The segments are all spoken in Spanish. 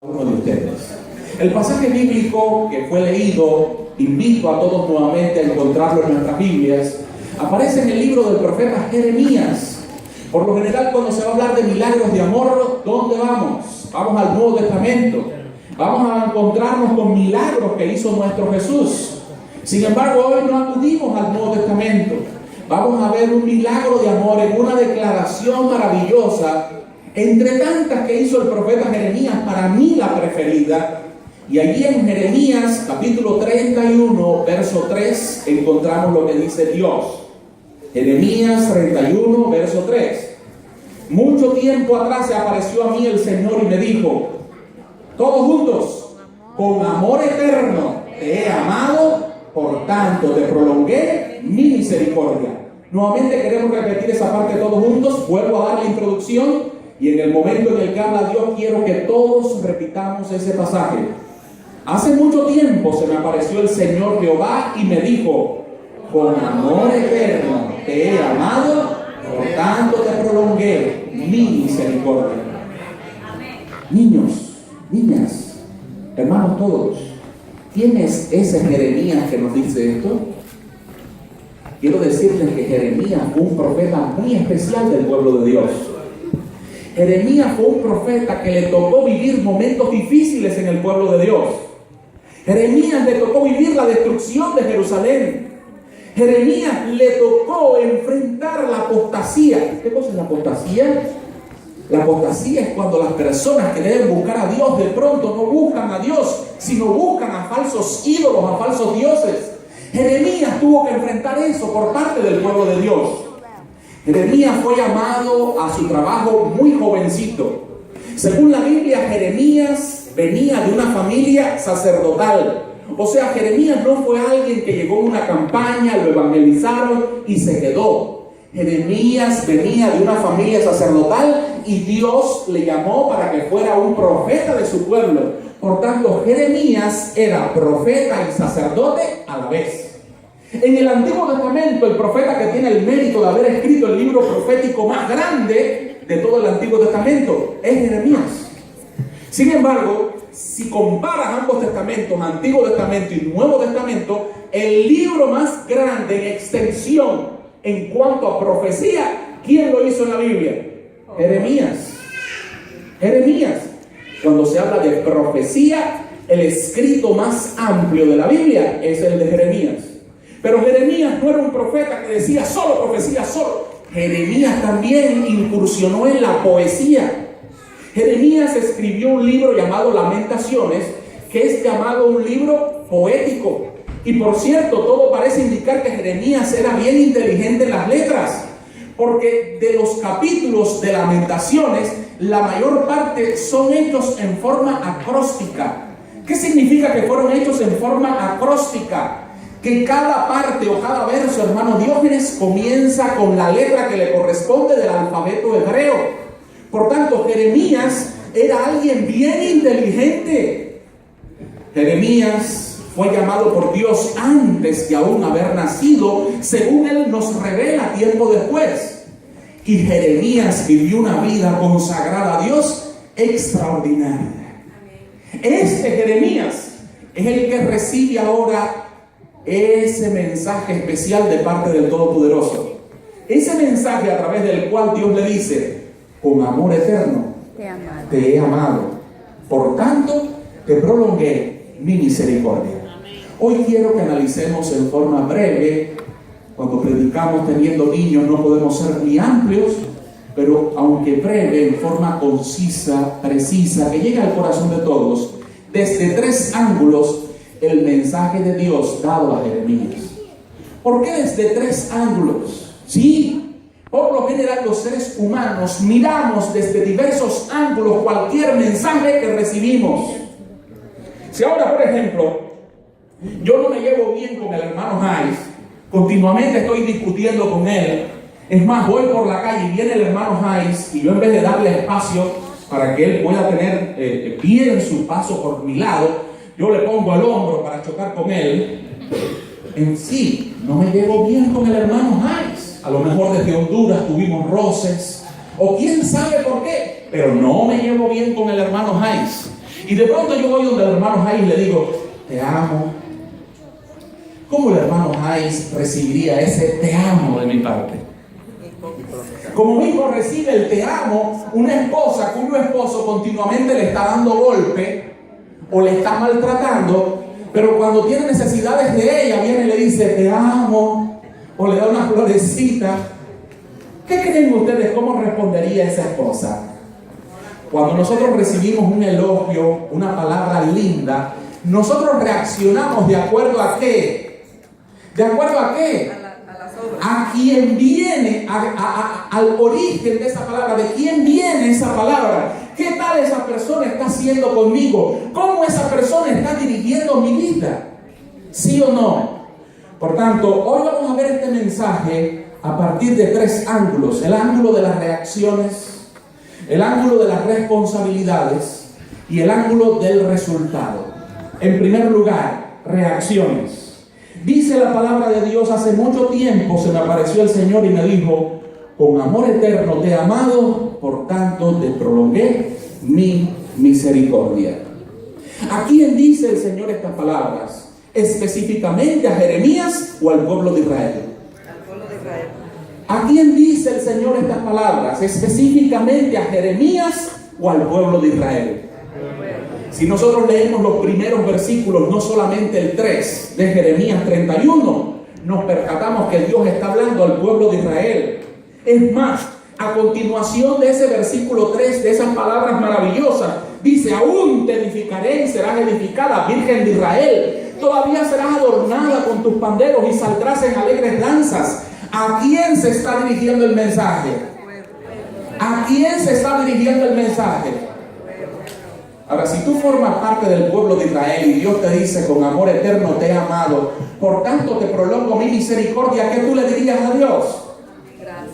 uno de ustedes. El pasaje bíblico que fue leído, invito a todos nuevamente a encontrarlo en nuestras Biblias, aparece en el libro del profeta Jeremías. Por lo general, cuando se va a hablar de milagros de amor, ¿dónde vamos? Vamos al Nuevo Testamento. Vamos a encontrarnos con milagros que hizo nuestro Jesús. Sin embargo, hoy no acudimos al Nuevo Testamento. Vamos a ver un milagro de amor en una declaración maravillosa, entre tantas que hizo el profeta Jeremías, para mí la preferida. Y allí en Jeremías capítulo 31, verso 3, encontramos lo que dice Dios. Jeremías 31, verso 3. Mucho tiempo atrás se apareció a mí el Señor y me dijo: todos juntos, con amor eterno te he amado, por tanto te prolongué mi misericordia. Nuevamente queremos repetir esa parte todos juntos. Vuelvo a dar la introducción y en el momento en el que habla Dios quiero que todos repitamos ese pasaje. Hace mucho tiempo se me apareció el Señor Jehová y me dijo: con amor eterno te he amado, por tanto te prolongué mi misericordia. Niños, niñas, hermanos todos, ¿quién es ese Jeremías que nos dice esto? Quiero decirles que Jeremías fue un profeta muy especial del pueblo de Dios. Jeremías fue un profeta que le tocó vivir momentos difíciles en el pueblo de Dios. Jeremías le tocó vivir la destrucción de Jerusalén. Jeremías le tocó enfrentar la apostasía. ¿Qué cosa es la apostasía? La apostasía es cuando las personas que deben buscar a Dios de pronto no buscan a Dios, sino buscan a falsos ídolos, a falsos dioses. Jeremías tuvo que enfrentar eso por parte del pueblo de Dios. Jeremías fue llamado a su trabajo muy jovencito. Según la Biblia, Jeremías venía de una familia sacerdotal. O sea, Jeremías no fue alguien que llegó a una campaña, lo evangelizaron y se quedó. Jeremías venía de una familia sacerdotal y Dios le llamó para que fuera un profeta de su pueblo. Por tanto, Jeremías era profeta y sacerdote a la vez. En el Antiguo Testamento, el profeta que tiene el mérito de haber escrito el libro profético más grande de todo el Antiguo Testamento es Jeremías. Sin embargo, si comparas ambos testamentos, Antiguo Testamento y Nuevo Testamento, el libro más grande en extensión en cuanto a profecía, ¿quién lo hizo en la Biblia? Jeremías. Jeremías. Cuando se habla de profecía, el escrito más amplio de la Biblia es el de Jeremías. Pero Jeremías no era un profeta que decía solo profecía, solo. Jeremías también incursionó en la poesía. Jeremías escribió un libro llamado Lamentaciones, que es llamado un libro poético. Y por cierto, todo parece indicar que Jeremías era bien inteligente en las letras, porque de los capítulos de Lamentaciones, la mayor parte son hechos en forma acróstica. ¿Qué significa que fueron hechos en forma acróstica? Que cada parte o cada verso, hermano Diógenes, comienza con la letra que le corresponde del alfabeto hebreo. Por tanto, Jeremías era alguien bien inteligente. Jeremías fue llamado por Dios antes de aún haber nacido, según él nos revela tiempo después. Y Jeremías vivió una vida consagrada a Dios extraordinaria. Este Jeremías es el que recibe ahora ese mensaje especial de parte del Todopoderoso. Ese mensaje a través del cual Dios le dice: con amor eterno te he amado, por tanto te prolongué mi misericordia. Hoy quiero que analicemos en forma breve. Cuando predicamos teniendo niños no podemos ser ni amplios, pero aunque breve, en forma concisa, precisa, que llegue al corazón de todos, desde tres ángulos, el mensaje de Dios dado a Jeremías. ¿Por qué desde tres ángulos? Sí, por lo general los seres humanos miramos desde diversos ángulos cualquier mensaje que recibimos. Si ahora, por ejemplo, yo no me llevo bien con el hermano Hayes, continuamente estoy discutiendo con él. Es más, voy por la calle y viene el hermano Hayes y yo, en vez de darle espacio para que él pueda tener pie en su paso por mi lado, yo le pongo al hombro para chocar con él. En sí, no me llevo bien con el hermano Hayes. A lo mejor desde Honduras tuvimos roces, o quién sabe por qué, pero no me llevo bien con el hermano Hayes. Y de pronto yo voy donde el hermano Jais y le digo, te amo. ¿Cómo el hermano Jais recibiría ese te amo de mi parte? Como mismo recibe el te amo una esposa cuyo esposo continuamente le está dando golpe o le está maltratando, pero cuando tiene necesidades de ella viene y le dice te amo o le da una florecita. ¿Qué creen ustedes? ¿Cómo respondería esa esposa? Cuando nosotros recibimos un elogio, una palabra linda, nosotros reaccionamos ¿de acuerdo a qué? ¿De acuerdo a qué? A quien viene, al origen de esa palabra, de quién viene esa palabra. ¿Qué tal esa persona está haciendo conmigo? ¿Cómo esa persona está dirigiendo mi vida? ¿Sí o no? Por tanto, hoy vamos a ver este mensaje a partir de 3 ángulos. El ángulo de las reacciones, el ángulo de las responsabilidades y el ángulo del resultado. En primer lugar, reacciones. Dice la palabra de Dios, hace mucho tiempo se me apareció el Señor y me dijo, con amor eterno te he amado, por tanto te prolongué mi misericordia. ¿A quién dice el Señor estas palabras? ¿Específicamente a Jeremías o al pueblo de Israel? Al pueblo de Israel. ¿A quién dice el Señor estas palabras? ¿Específicamente a Jeremías o al pueblo de Israel? Si nosotros leemos los primeros versículos, no solamente el 3 de Jeremías 31, nos percatamos que Dios está hablando al pueblo de Israel. Es más, a continuación de ese versículo 3, de esas palabras maravillosas, dice, aún te edificaré y serás edificada, Virgen de Israel. Todavía serás adornada con tus panderos y saldrás en alegres danzas. ¿A quién se está dirigiendo el mensaje? ¿A quién se está dirigiendo el mensaje? Ahora, si tú formas parte del pueblo de Israel y Dios te dice, con amor eterno te he amado, por tanto te prolongo mi misericordia, ¿qué tú le dirías a Dios? Gracias.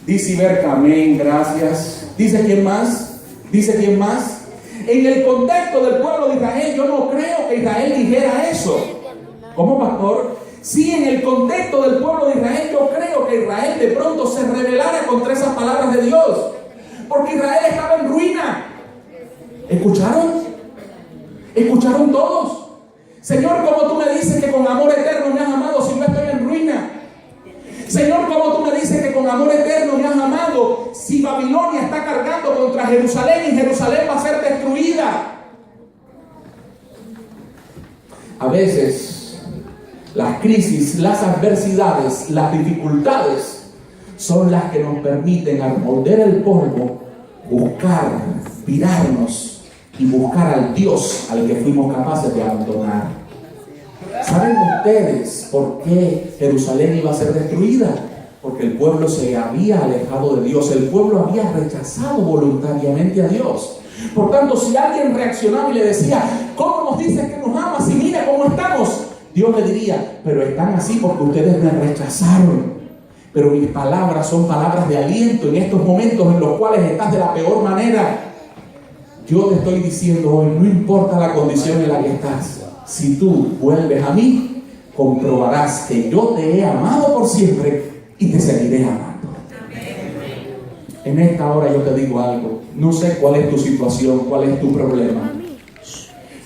Dice Iberca, amén, gracias. ¿Dice quién más? ¿Dice quién más? En el contexto del pueblo de Israel, yo no creo que Israel dijera eso. ¿Cómo, pastor? Sí, en el contexto del pueblo de Israel, yo creo que Israel de pronto se rebelara contra esas palabras de Dios. Porque Israel estaba en ruina. ¿Escucharon? ¿Escucharon todos? Señor, ¿cómo tú me dices que con amor eterno me has amado si yo estoy en ruina? Señor, ¿cómo tú me dices que con amor eterno me has amado si Babilonia está cargando contra Jerusalén y Jerusalén va a ser destruida? A veces las crisis, las adversidades, las dificultades son las que nos permiten, al morder el polvo, buscar, virarnos y buscar al Dios al que fuimos capaces de abandonar. ¿Saben ustedes por qué Jerusalén iba a ser destruida? Porque el pueblo se había alejado de Dios, el pueblo había rechazado voluntariamente a Dios. Por tanto, si alguien reaccionaba y le decía, ¿cómo nos dices que nos amas y mira cómo estamos? Dios le diría, pero están así porque ustedes me rechazaron. Pero mis palabras son palabras de aliento en estos momentos en los cuales estás de la peor manera. Yo te estoy diciendo hoy, no importa la condición en la que estás, si tú vuelves a mí, comprobarás que yo te he amado por siempre y te seguiré amando. En esta hora yo te digo algo, no sé cuál es tu situación, cuál es tu problema.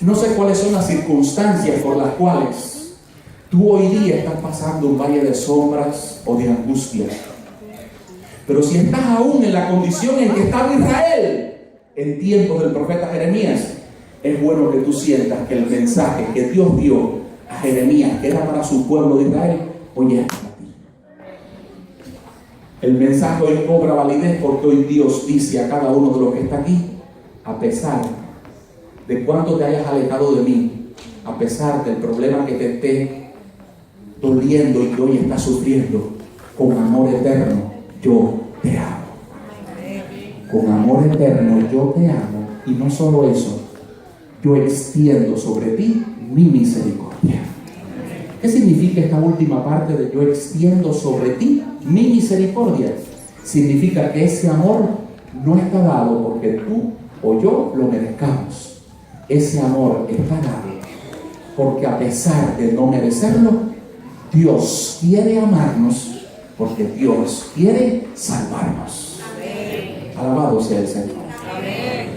No sé cuáles son las circunstancias por las cuales tú hoy día estás pasando un valle de sombras o de angustia. Pero si estás aún en la condición en que estaba Israel en tiempos del profeta Jeremías, es bueno que tú sientas que el mensaje que Dios dio a Jeremías, que era para su pueblo de Israel, hoy es para ti. El mensaje hoy cobra validez porque hoy Dios dice a cada uno de los que está aquí, a pesar de cuánto te hayas alejado de mí, a pesar del problema que te esté doliendo y que hoy estás sufriendo, con amor eterno yo te amo. Con amor eterno yo te amo, y no solo eso, yo extiendo sobre ti mi misericordia. ¿Qué significa esta última parte de yo extiendo sobre ti mi misericordia? Significa que ese amor no está dado porque tú o yo lo merezcamos. Ese amor está dado porque a pesar de no merecerlo, Dios quiere amarnos, porque Dios quiere salvarnos. Amén. Alabado sea el Señor. Amén.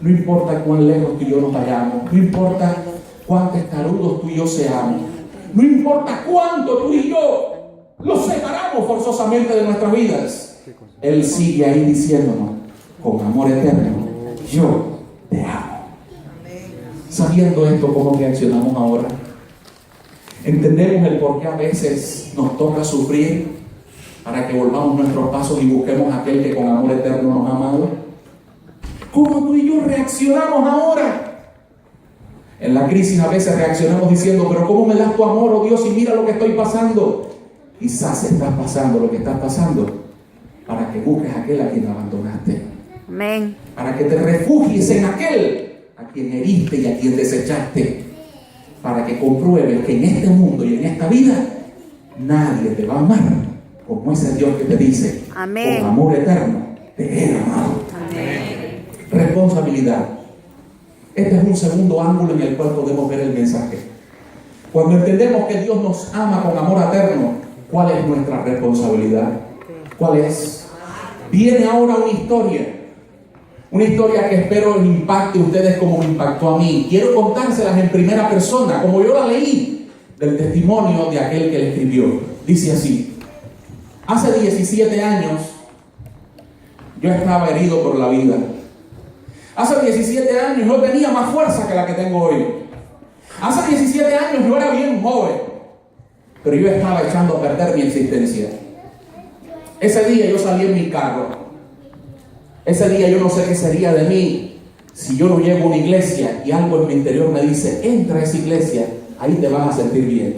No importa cuán lejos tú y yo nos vayamos, no importa cuán testarudos tú y yo seamos, no importa cuánto tú y yo los separamos forzosamente de nuestras vidas, Él sigue ahí diciéndonos con amor eterno: yo te amo. Sabiendo esto, ¿cómo reaccionamos ahora? ¿Entendemos el por qué a veces nos toca sufrir para que volvamos nuestros pasos y busquemos a aquel que con amor eterno nos ha amado? ¿Cómo tú y yo reaccionamos ahora? En la crisis a veces reaccionamos diciendo: pero ¿cómo me das tu amor, oh Dios, y mira lo que estoy pasando? Quizás estás pasando lo que estás pasando para que busques a aquel a quien abandonaste. Amén. Para que te refugies en aquel a quien heriste y a quien desechaste. Para que compruebes que en este mundo y en esta vida nadie te va a amar como ese Dios que te dice: amén, con amor eterno te he amado. amén. Responsabilidad. Este es un segundo ángulo en el cual podemos ver el mensaje. Cuando entendemos que Dios nos ama con amor eterno, ¿cuál es nuestra responsabilidad? ¿Cuál es? Viene ahora una historia que espero impacte a ustedes como me impactó a mí. Quiero contárselas en primera persona, como yo la leí, del testimonio de aquel que la escribió. Dice así: hace 17 años yo estaba herido por la vida. Hace 17 años yo tenía más fuerza que la que tengo hoy. Hace 17 años yo era bien joven, pero yo estaba echando a perder mi existencia. Ese día yo salí en mi carro. Ese día yo no sé qué sería de mí si yo no llego a una iglesia y algo en mi interior me dice: entra a esa iglesia, ahí te vas a sentir bien.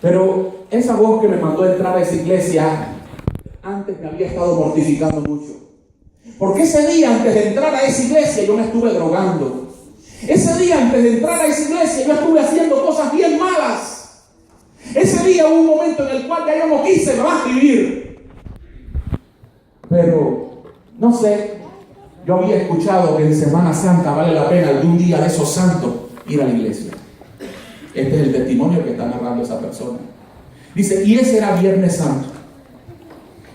Pero esa voz que me mandó a entrar a esa iglesia antes me había estado mortificando mucho. Porque ese día antes de entrar a esa iglesia yo me estuve drogando. Ese día antes de entrar a esa iglesia yo estuve haciendo cosas bien malas. Ese día hubo un momento en el cual ya yo no quise más vivir. Pero no sé, yo había escuchado que en Semana Santa vale la pena algún día de esos santos ir a la iglesia. Este es el testimonio que está narrando esa persona. Dice: y ese era Viernes Santo.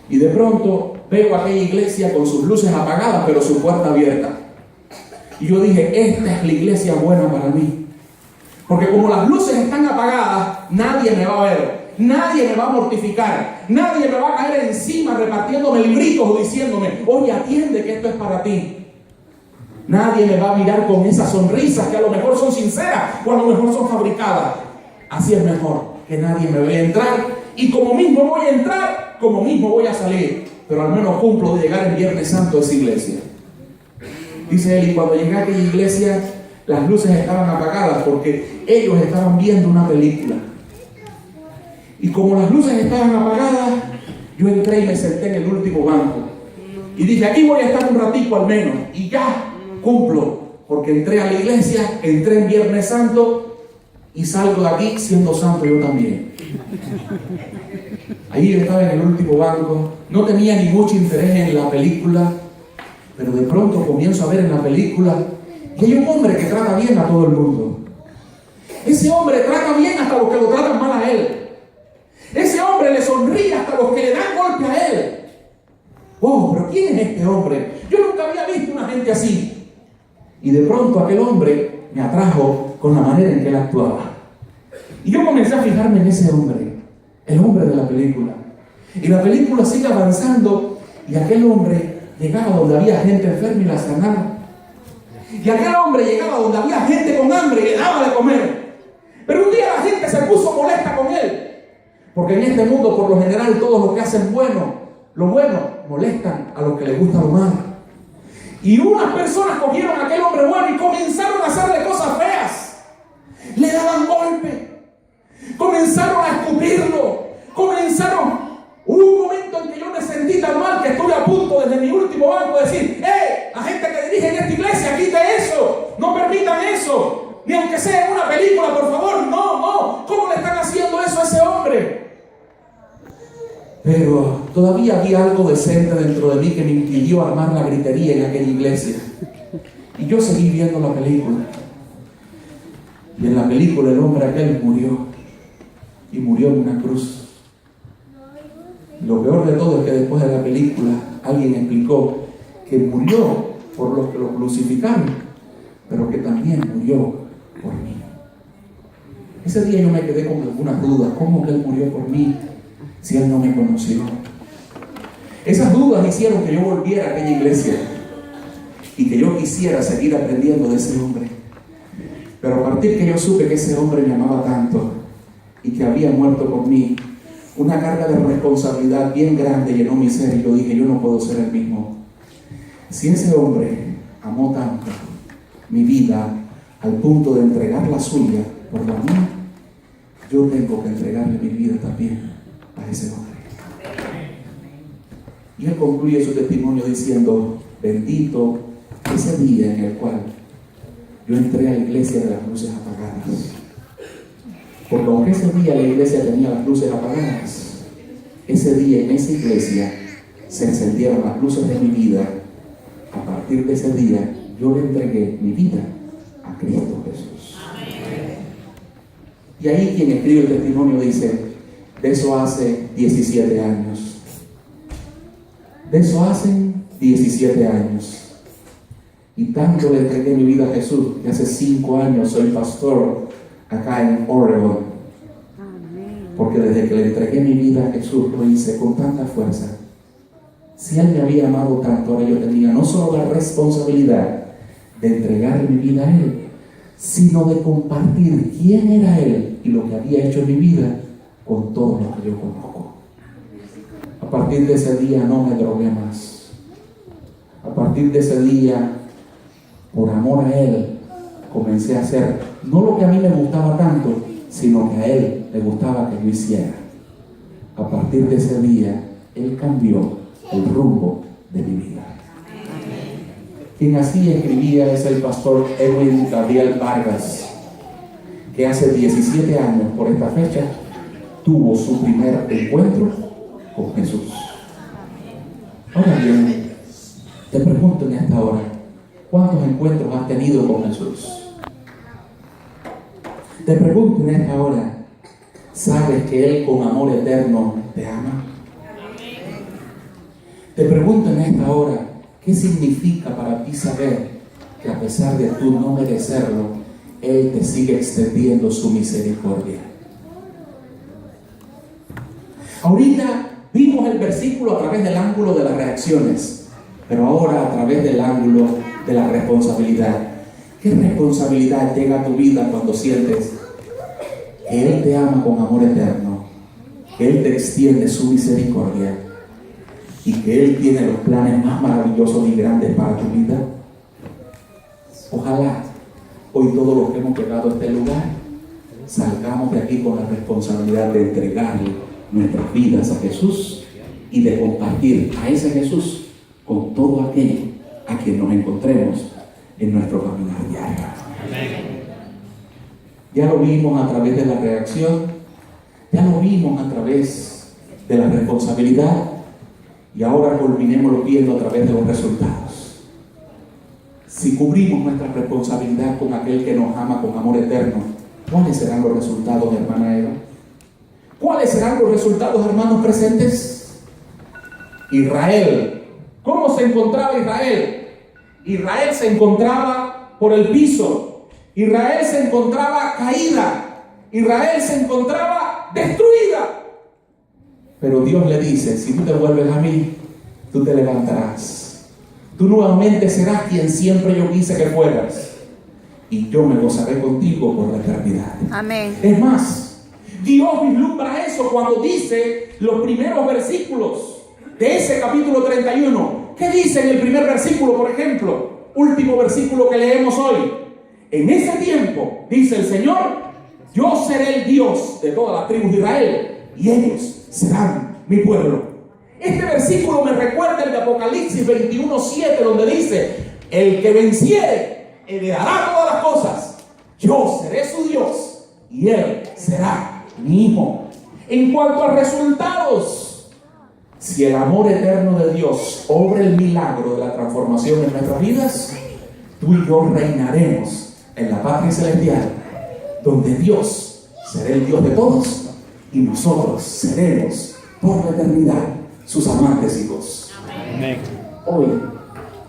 Y de pronto veo aquella iglesia con sus luces apagadas, pero su puerta abierta. Y yo dije: esta es la iglesia buena para mí. Porque como las luces están apagadas, nadie me va a ver. Nadie me va a mortificar, nadie me va a caer encima repartiéndome libritos o diciéndome: oye, atiende que esto es para ti. Nadie me va a mirar con esas sonrisas que a lo mejor son sinceras o a lo mejor son fabricadas. Así es mejor que nadie me vea entrar, y como mismo voy a entrar, como mismo voy a salir, pero al menos cumplo de llegar el Viernes Santo a esa iglesia. Dice él: y cuando llegué a aquella iglesia, las luces estaban apagadas porque ellos estaban viendo una película. Y como las luces estaban apagadas, yo entré y me senté en el último banco. Y dije: aquí voy a estar un ratico al menos. Y ya cumplo, porque entré a la iglesia, entré en Viernes Santo y salgo de aquí siendo santo yo también. Ahí yo estaba en el último banco, no tenía ni mucho interés en la película, pero de pronto comienzo a ver en la película que hay un hombre que trata bien a todo el mundo. Ese hombre trata bien hasta los que lo tratan mal a él. Ese hombre le sonríe hasta los que le dan golpe a él. Oh, pero ¿quién es este hombre? Yo nunca había visto una gente así. Y de pronto aquel hombre me atrajo con la manera en que él actuaba. Y yo comencé a fijarme en ese hombre, el hombre de la película. Y la película sigue avanzando y aquel hombre llegaba donde había gente enferma y la sanaba. Y aquel hombre llegaba donde había gente con hambre y le daba de comer. Pero un día la gente se puso molesta con él. Porque en este mundo, por lo general, todos los que hacen lo bueno, molestan a los que les gusta lo malo. Y unas personas cogieron a aquel hombre bueno y comenzaron a hacerle cosas feas. Le daban golpe. Comenzaron a escupirlo. Hubo un momento en que yo me sentí tan mal que estuve a punto desde mi último banco de decir: la gente que dirige en esta iglesia, quite eso. No permitan eso. Ni aunque sea en una película, por favor. No. ¿Cómo le están haciendo eso a ese hombre? Pero todavía había algo decente dentro de mí que me impidió armar la gritería en aquella iglesia. Y yo seguí viendo la película. Y en la película el hombre aquel murió. Y murió en una cruz. Lo peor de todo es que después de la película alguien explicó que murió por los que lo crucificaron, pero que también murió por mí. Ese día yo me quedé con algunas dudas. ¿Cómo que Él murió por mí si Él no me conoció? Esas dudas hicieron que yo volviera a aquella iglesia y que yo quisiera seguir aprendiendo de ese hombre. Pero a partir que yo supe que ese hombre me amaba tanto y que había muerto por mí, una carga de responsabilidad bien grande llenó mi ser y yo dije, yo no puedo ser el mismo. Si ese hombre amó tanto mi vida al punto de entregar la suya por la mía, yo tengo que entregarle mi vida también a ese hombre. Y él concluye su testimonio diciendo, bendito ese día en el cual yo entré a la iglesia de las luces apagadas. Porque aunque ese día la iglesia tenía las luces apagadas, ese día en esa iglesia se encendieron las luces de mi vida. A partir de ese día yo le entregué mi vida a Cristo Jesús. Y ahí quien escribe el testimonio dice, de eso hace 17 años. De eso hacen 17 años. Y tanto le entregué mi vida a Jesús, que hace 5 años soy pastor acá en Oregon. Porque desde que le entregué mi vida a Jesús, lo hice con tanta fuerza. Si Él me había amado tanto, ahora yo tenía no solo la responsabilidad de entregar mi vida a Él, sino de compartir quién era Él y lo que había hecho en mi vida con todos los que yo conozco. A partir de ese día no me drogué más. A partir de ese día, por amor a Él, comencé a hacer no lo que a mí me gustaba tanto, sino que a Él le gustaba que yo hiciera. A partir de ese día, Él cambió el rumbo de mi vida. Quien así escribía es el pastor Edwin Gabriel Vargas, que hace 17 años por esta fecha tuvo su primer encuentro con Jesús. Ahora bien, te pregunto en esta hora, ¿cuántos encuentros has tenido con Jesús? Te pregunto en esta hora, ¿sabes que Él con amor eterno te ama? Te pregunto en esta hora, ¿qué significa para ti saber que a pesar de tú no merecerlo, Él te sigue extendiendo su misericordia? Ahorita vimos el versículo a través del ángulo de las reacciones, pero ahora a través del ángulo de la responsabilidad. ¿Qué responsabilidad llega a tu vida cuando sientes que Él te ama con amor eterno, que Él te extiende su misericordia y que Él tiene los planes más maravillosos y grandes para tu vida? Ojalá hoy todos los que hemos llegado a este lugar salgamos de aquí con la responsabilidad de entregarle nuestras vidas a Jesús y de compartir a ese Jesús con todo aquel a quien nos encontremos en nuestro caminar diario. Ya lo vimos a través de la reacción, ya lo vimos a través de la responsabilidad y ahora culminémoslo viendo a través de los resultados. Si cubrimos nuestra responsabilidad con aquel que nos ama con amor eterno, ¿cuáles serán los resultados, hermana Eva? ¿Cuáles serán los resultados, hermanos presentes? Israel. ¿Cómo se encontraba Israel? Israel se encontraba por el piso. Israel se encontraba caída. Israel se encontraba destruida. Pero Dios le dice, si tú te vuelves a mí, tú te levantarás. Tú nuevamente serás quien siempre yo quise que fueras. Y yo me gozaré contigo por la eternidad. Amén. Es más, Dios vislumbra eso cuando dice los primeros versículos de ese capítulo 31. ¿Qué dice en el primer versículo, por ejemplo? Último versículo que leemos hoy. En ese tiempo, dice el Señor, yo seré el Dios de todas las tribus de Israel y ellos serán mi pueblo. Este versículo me recuerda el de Apocalipsis 21:7, donde dice, el que venciere heredará todas las cosas. Yo seré su Dios y él será mi hijo. En cuanto a resultados, si el amor eterno de Dios obra el milagro de la transformación en nuestras vidas, tú y yo reinaremos en la patria celestial, donde Dios será el Dios de todos y nosotros seremos por la eternidad sus amantes hijos. Amén. Hoy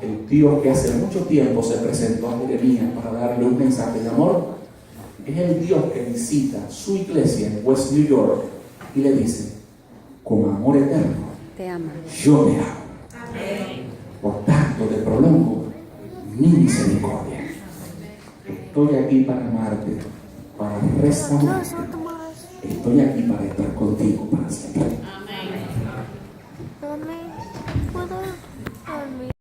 el Dios que hace mucho tiempo se presentó a Jeremías para darle un mensaje de amor, es el Dios que visita su iglesia en West New York y le dice, con amor eterno, Te ama. yo te amo. Por tanto, te prolongo mi misericordia. Estoy aquí para amarte, para restaurarte. Estoy aquí para estar contigo para siempre.